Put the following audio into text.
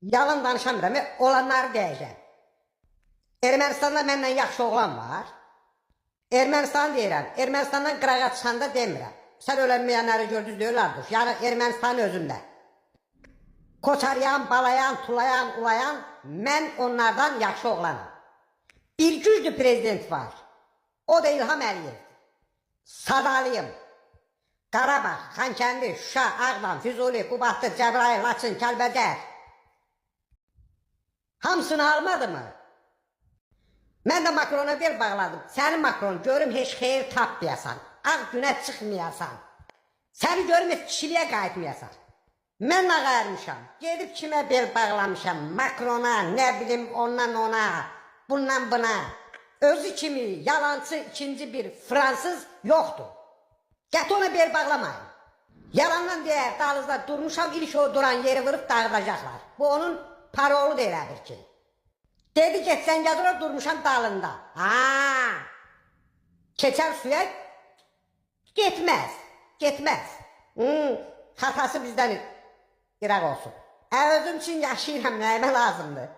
Yalan danışamıram, olanları deyəcəm. Ermənistanda məndən yaxşı oğlan var. Ermənistan deyirəm, Ermənistandan qırağa çıxanda demirəm. Sən ölənməyənləri gördünüz deyirlərdir. Yəni Ermənistanın özündə. Koçaryan, balayan, tulayan, ulayan, mən onlardan yaxşı oğlanım. Bir güclü prezident var. O da İlham Əliyev. Sadalıyım. Qarabağ, Xankəndi, Şuşa, Ağdam, Füzuli, Qubadlı, Cəbrayıl, Laçın, Kəlbəcər. Hamısını almadı mı? Mən də Makrona bel bağladım. Sənin Makron görüm heç xeyir tapmayasan. Ağ günə çıxmayasan. Səni görüm heç kişiliyə qayıtmayasan. Mən ağayarmışam. Gedib kimə bel bağlamışam. Makrona, nə bilim ondan ona, bundan buna. Özü kimi yalancı ikinci bir Fransız yoxdur. Gət ona bel bağlamayın. Yalandan deyər, dağızda durmuşam, ilk o duran yeri vırıb dağıdacaqlar. Bu onun parolu da elədir ki. Dedi ki, Zəngəzura durmuşam dalında. Keçər suya getməz. Getməz. Xatası bizdən iraq olsun. Özüm üçün yaşayıram, nəyimə lazımdır.